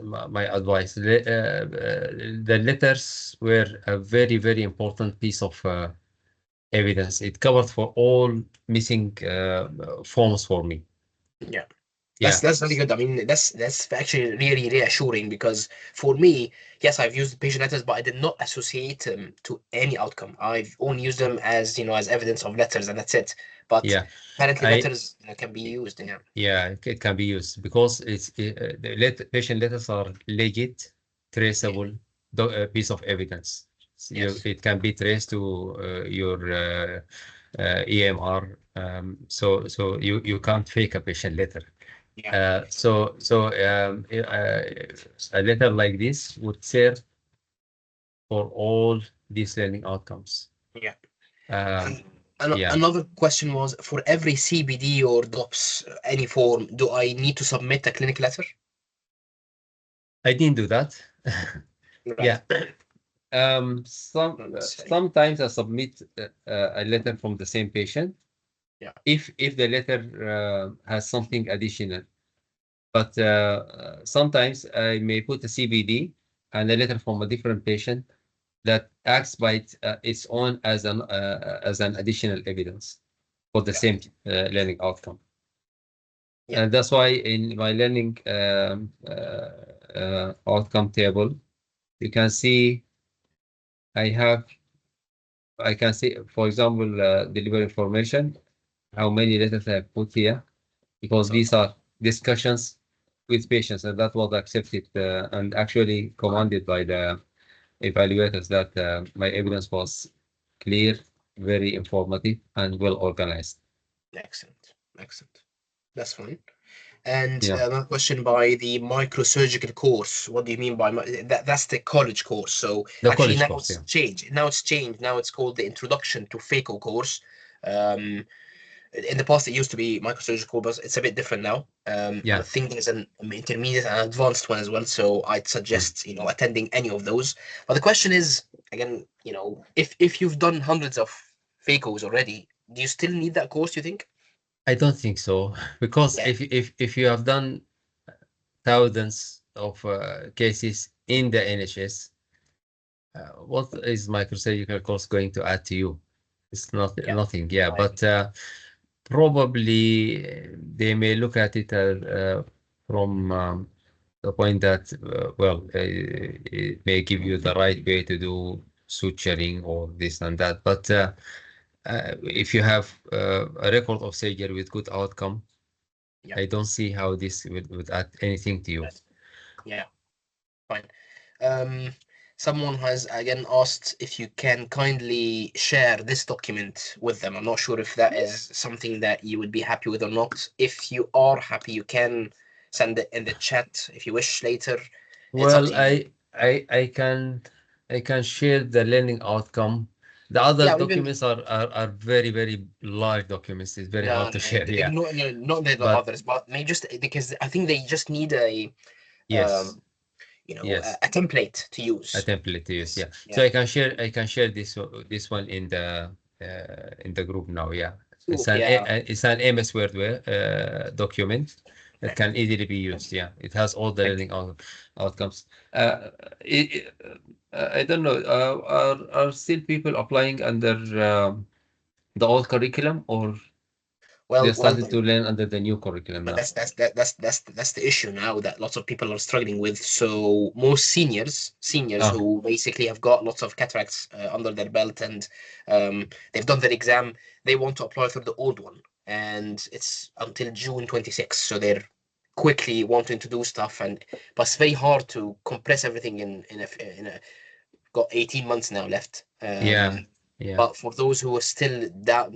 my advice. The letters were a very, very important piece of evidence. It covered for all missing forms for me. Yeah. That's Yeah, that's really good. I mean, that's actually really reassuring because for me, yes, I've used patient letters, but I did not associate them to any outcome. I've only used them as as evidence of letters, and that's it. But yeah. apparently, I letters can be used. Yeah. Yeah, it can be used because the patient letters are legit, Yeah. traceable piece of evidence. Yes. It can be traced to your EMR. So you can't fake a patient letter. Yeah. A letter like this would serve for all these learning outcomes. Yeah. Um, And yeah, another question was, for every CBD or DOPS, any form, do I need to submit a clinic letter? I didn't do that. Right. Yeah. Not necessary. Sometimes I submit a letter from the same patient Yeah. if the letter has something additional. But sometimes I may put a CBD and a letter from a different patient that acts by its own as an additional evidence for the Got same it. learning outcome. Yeah. And that's why in my learning outcome table, you can see I have I can see, for example, delivery information, how many letters I have put here, because So, these are discussions with patients, and that was accepted and actually commanded by the evaluators that my evidence was clear, very informative, and well organized. excellent. Excellent. That's fine. And Yeah, another question by the microsurgical course. What do you mean by that? That's the college course. So the actually college now course. it's Yeah, changed. Now it's changed. Now it's called the Introduction to Phaco course. Um, in the past, it used to be microsurgical, but it's a bit different now. I yeah. think there's an intermediate and advanced one as well. So I'd Mm. suggest attending any of those. But the question is again, if you've done hundreds of Phacos already, do you still need that course? You think? I don't think so because Yeah. if you have done thousands of cases in the NHS, what is microsurgical course going to add to you? It's not Yeah. nothing. Yeah, I but probably they may look at it from the point that it may give you the right way to do suturing or this and that. But if you have a record of surgery with good outcome, Yeah. I don't see how this would add anything to you. Yes. Yeah. Fine. Um, Someone has again asked if you can kindly share this document with them. I'm not sure if that is something that you would be happy with or not. If you are happy, you can send it in the chat if you wish later. It's up Well, to you. I can share the learning outcome. The other Yeah, or even documents are very, very large documents. It's very no, hard to no, share. Yeah. ignore no, not the But others, but maybe just because I think they just need a yes, um, yes, a template to a use. template to use. Yes. Yeah. So Yeah. I can share this one in the group now. Yeah. Cool. Yeah. It's an MS Word document that can easily be used. Yeah. It has all the Thank learning you. outcomes. I don't know. Are still people applying under the old curriculum, or they Well, started to learn under the new curriculum but now? that's the issue now that lots of people are struggling with. So most seniors Ah, who basically have got lots of cataracts under their belt and they've done their exam, they want to apply for the old one, and it's until June 26th. So they're quickly wanting to do stuff, and but it's very hard to compress everything in a got 18 months now left. yeah, yeah, But for those who are still that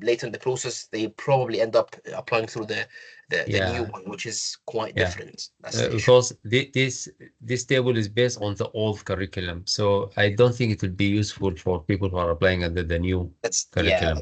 later in the process, they probably end up applying through the new yeah, one, which is quite yeah. different. That's the issue. Because this table is based on the old curriculum, so I don't think it will be useful for people who are applying under the new Yeah, curriculum.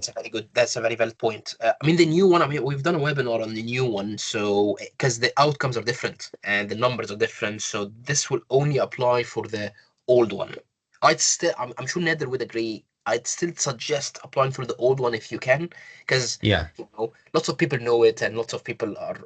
that's a very valid point. I mean, the new one. I mean, we've done a webinar on the new one, so because the outcomes are different and the numbers are different, so this will only apply for the old one. I'm sure Nether would agree. I'd still suggest applying for the old one if you can, because Yeah, lots of people know it and lots of people are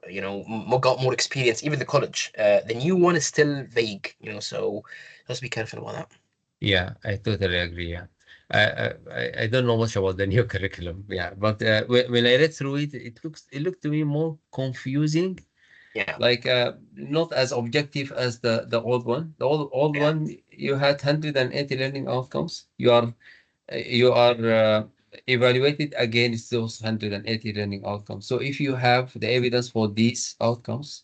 got more experience. Even the college, the new one is still vague, so just be careful about that. yeah, I totally agree. Yeah, I don't know much about the new curriculum. Yeah, but when I read through it, it looked to me more confusing, Yeah, like not as objective as the old one. The old yeah, one, you had 180 learning outcomes. You are evaluated against those 180 learning outcomes. So if you have the evidence for these outcomes,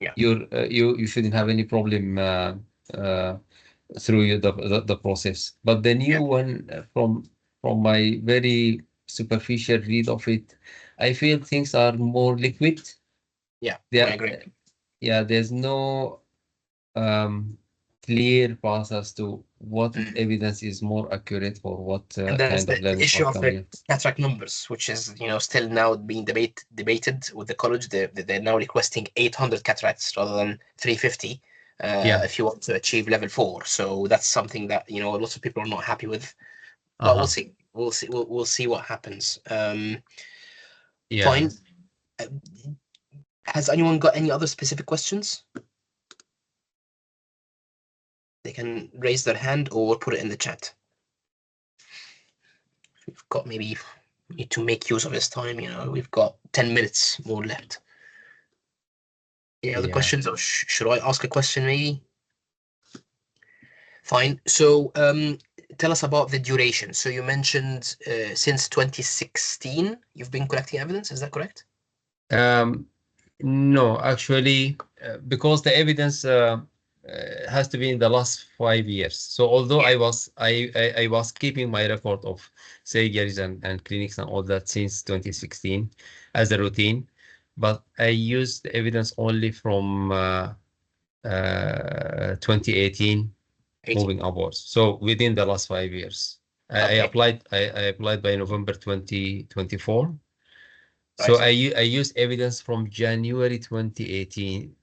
yeah, you shouldn't have any problem uh, through the process. But the new yeah. one, from my very superficial read of it, I feel things are more liquid. Yeah, I There, agree. yeah, there's no clear path as to what evidence is more accurate for what And there's kind of the learning issue of outcome. the cataract numbers, which is, still now being debated with the college. They're now requesting 800 cataracts rather than 350 Yeah. if you want to achieve level 4. So that's something that, lots of people are not happy with. But we'll Uh-huh. see. We'll see what happens. Yeah. Fine. Uh, Has anyone got any other specific questions? They can raise their hand or put it in the chat. We've got maybe need to make use of this time. We've got 10 minutes more left. Any other Yeah. questions, or should I ask a question maybe? Fine. So tell us about the duration. So you mentioned since 2016 you've been collecting evidence. Is that correct? No, actually, because the evidence has to be in the last 5 years. So although Yeah. I was keeping my record of surgeries and clinics and all that since 2016 as a routine, but I used the evidence only from 2018 18. moving upwards. So within the last 5 years, Okay. I applied by November 2024. So Right. I use evidence from January 2018,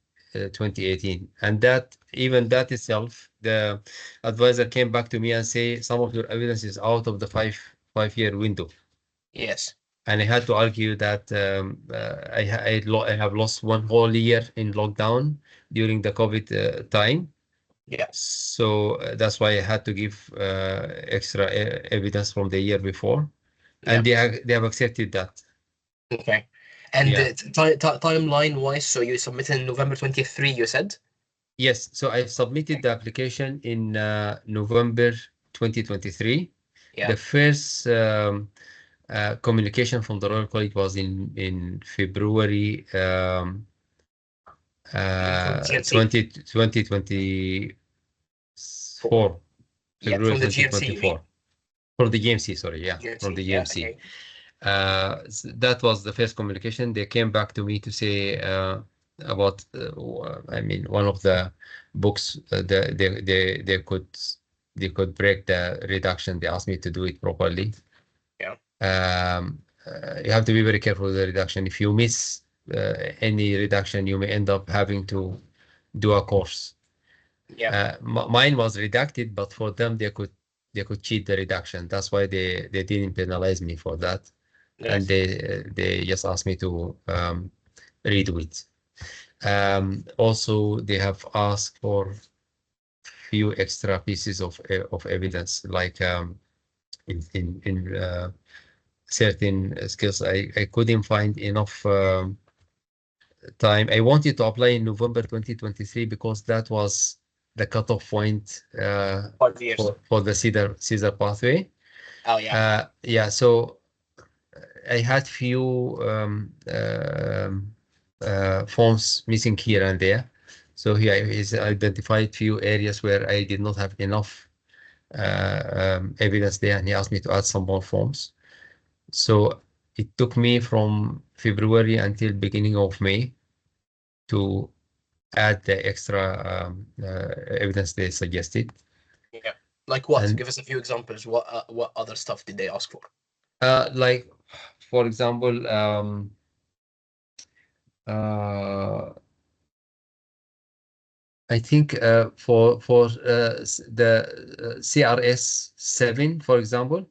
and even that itself, the advisor came back to me and say some of your evidence is out of the five-year window, Yes. and I had to argue that I have lost one whole year in lockdown during the COVID time. Yeah. So that's why I had to give extra evidence from the year before, Yeah. and they have accepted that. Okay. And Yeah. the timeline wise, so you submitted in November 23, you said? Yes, so I submitted the application in November 2023. Yeah. The first communication from the Royal College was in February From the GMC. 2024, Yeah, February from the GMC, you mean? 2024. From the GMC, sorry, yeah, from GMC. the Yeah. GMC. Okay. That was the first communication. They came back to me to say about, I mean, one of the books, they could break the reduction. They asked me to do it properly. Yeah. You have to be very careful with the reduction. If you miss any reduction, you may end up having to do a course. Yeah. Mine was redacted, but for them, they could cheat the reduction. That's why they didn't penalize me for that, and Yes. they just asked me to redo it. Also, they have asked for few extra pieces of evidence, like in certain skills. I couldn't find enough time. I wanted to apply in November 2023 because that was the cutoff point 5 years. for the CESR pathway. Oh, yeah. Yeah, so I had few forms missing here and there. So here is identified few areas where I did not have enough evidence there, and he asked me to add some more forms. So it took me from February until beginning of May to add the extra evidence they suggested. Yeah. Like what? And Give us a few examples. What other stuff did they ask for? like, for example, uh, I think for the CRS 7, for example,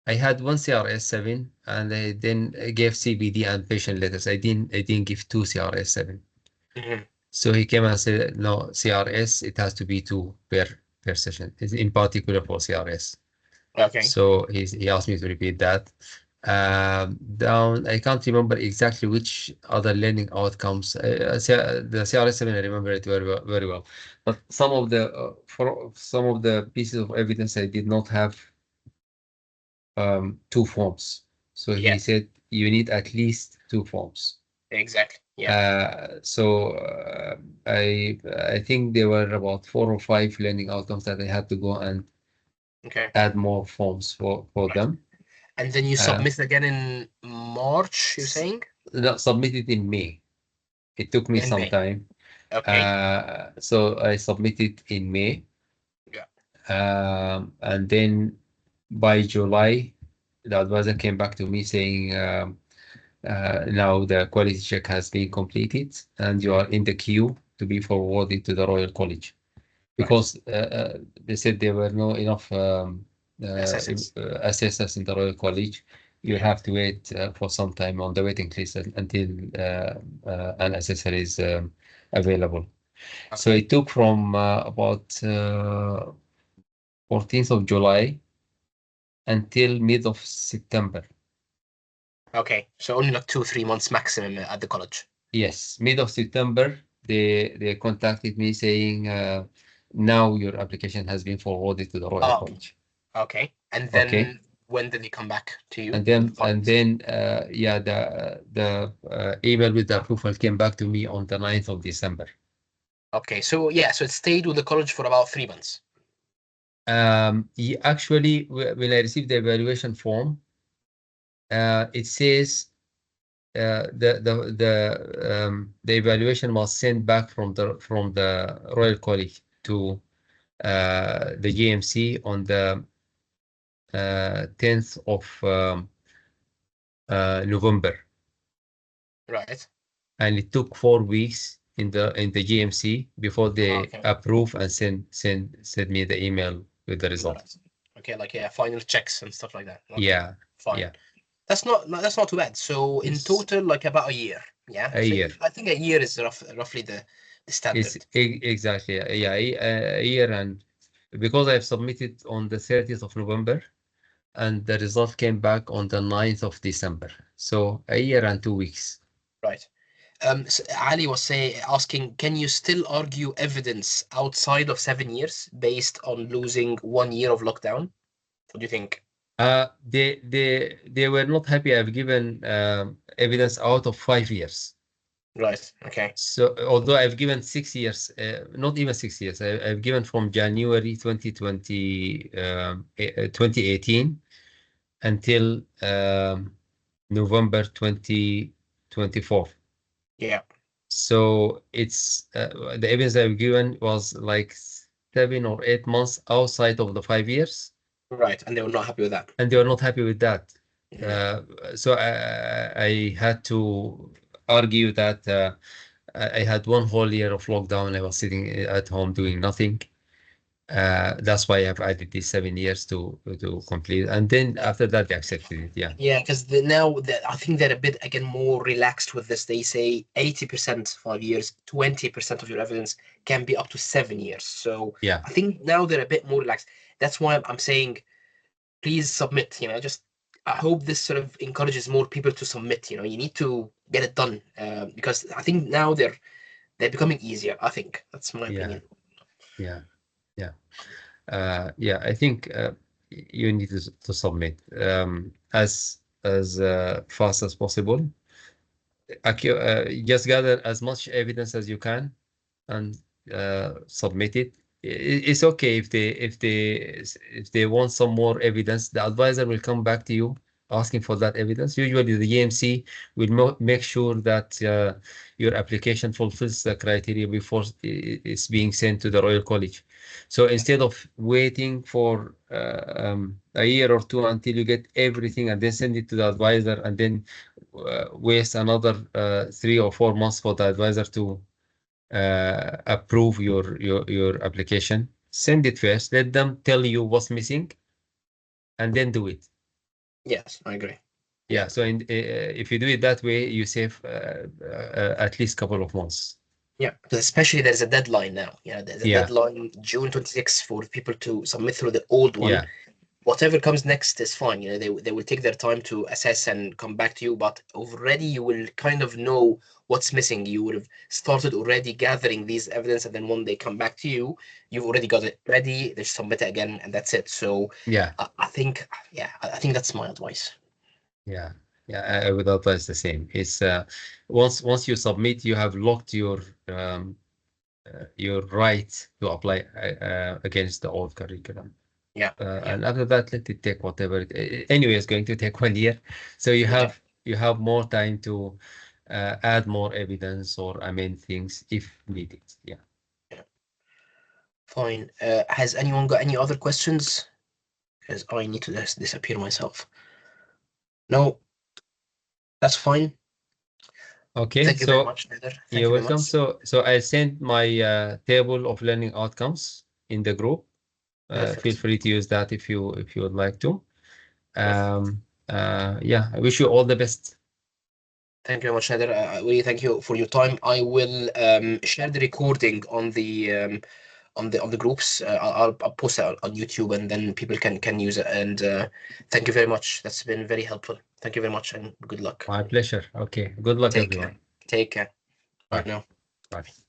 I had one CRS 7, and I then gave CBD and patient letters. I didn't give two CRS 7. Hmm. So he came and said, no, CRS, it has to be two per session, in particular for CRS. Okay. So he asked me to repeat that. Down, I can't remember exactly which other learning outcomes. The CRS7, I remember it very well. But some of the for some of the pieces of evidence, I did not have two forms. So he Yeah. said you need at least two forms. Exactly. Yeah. So I think there were about 4 or 5 learning outcomes that I had to go and Okay. add more forms for Right. them. And then you Uh, submit again in March, you're saying? Submitted in May. It took me In some May. time. Okay. So I submitted in May. Yeah. And then by July, the advisor came back to me saying, now the quality check has been completed and you are in the queue to be forwarded to the Royal College. Right. Because they said there were no enough Assessors. assessors in the Royal College. You Yeah. have to wait for some time on the waiting list until an assessor is available. So Okay. it took from about 14th of July until mid of September. Okay. So only like 2, 3 months maximum at the college. Yes, mid of September, they contacted me saying, now your application has been forwarded to the Royal Oh, College. okay. And Okay. then when did they come back to you And with the then and funds? then yeah, the email with the approval came back to me on the 9th of December. Okay. So yeah, so it stayed with the college for about 3 months. Actually, when I received the evaluation form, it says the evaluation was sent back from the Royal College to the GMC on the 10th of November, Right. and it took 4 weeks in the GMC before they Okay. approve and send me the email with the result. Right. Okay, like yeah, final checks and stuff like that. Okay, Yeah, fine. yeah, That's not too bad. So in it's total, like about a year. Yeah. a So year. I think a year is roughly the It's standard. exactly, yeah, a year. And because I've submitted on the 30th of November and the result came back on the 9th of December. So a year and 2 weeks. Right. Ali was asking, can you still argue evidence outside of 7 years based on losing 1 year of lockdown? What do you think? They were not happy. I've given evidence out of 5 years. Right. Okay. So although I've given 6 years, not even 6 years, I've given from January 2018 until November 2024. Yeah. So it's the evidence I've given was like 7 or 8 months outside of the 5 years, Right. And they were not happy with that. and they were not happy with that. Yeah. So I had to argue that I had one whole year of lockdown. I was sitting at home doing nothing. That's why I've added these 7 years to complete, and then Yeah. after that they accepted it. Yeah, Yeah, because I think they're a bit again more relaxed with this. They say 80% 5 years, 20% of your evidence can be up to 7 years. So yeah, I think now they're a bit more relaxed. That's why I'm saying please submit. Just I hope this sort of encourages more people to submit. You need to get it done because I think now they're becoming easier. I think that's my yeah, opinion. yeah, yeah. Yeah, I think you need to submit as fast as possible. Just gather as much evidence as you can and submit it. It's okay if they want some more evidence. The advisor will come back to you asking for that evidence. Usually, the EMC will make sure that your application fulfills the criteria before it's being sent to the Royal College. So instead of waiting for a year or two until you get everything and then send it to the advisor and then waste another 3 or 4 months for the advisor to approve your application. Send it first. Let them tell you what's missing, and then do it. Yes, I agree. Yeah. Yeah. So if you do it that way, you save at least couple of months. Yeah, because especially there's a deadline now. There's a Yeah. deadline June 26th for people to submit through the old one. Yeah. Whatever comes next is fine. They will take their time to assess and come back to you, but already you will kind of know what's missing. You would have started already gathering these evidence, and then when they come back to you, you've already got it ready. They submit it again, and that's it. So Yeah. I think, yeah, I think that's my advice. Yeah. Yeah. I would advise the same. It's once you submit, you have locked your right to apply against the old curriculum. Yeah, yeah, And after that, let it take whatever. Anyway, it's going to take 1 year, so you yeah, have more time to add more evidence or amend things if needed. Yeah. Fine. Has anyone got any other questions? Because I need to disappear myself. No, that's fine. Okay, Thank you very so much, Nader. Thank you're you very welcome. much. So I sent my table of learning outcomes in the group. Feel Perfect. free to use that if you would like to. Perfect. Yeah, I wish you all the best. Thank you very much, Nader. I really thank you for your time. I will share the recording on the groups. I'll post it on YouTube, and then people can use it. And thank you very much. That's been very helpful. Thank you very much, and good luck. My pleasure. Okay, good luck, Take everyone. care. Take care. Bye Bye. now. Bye.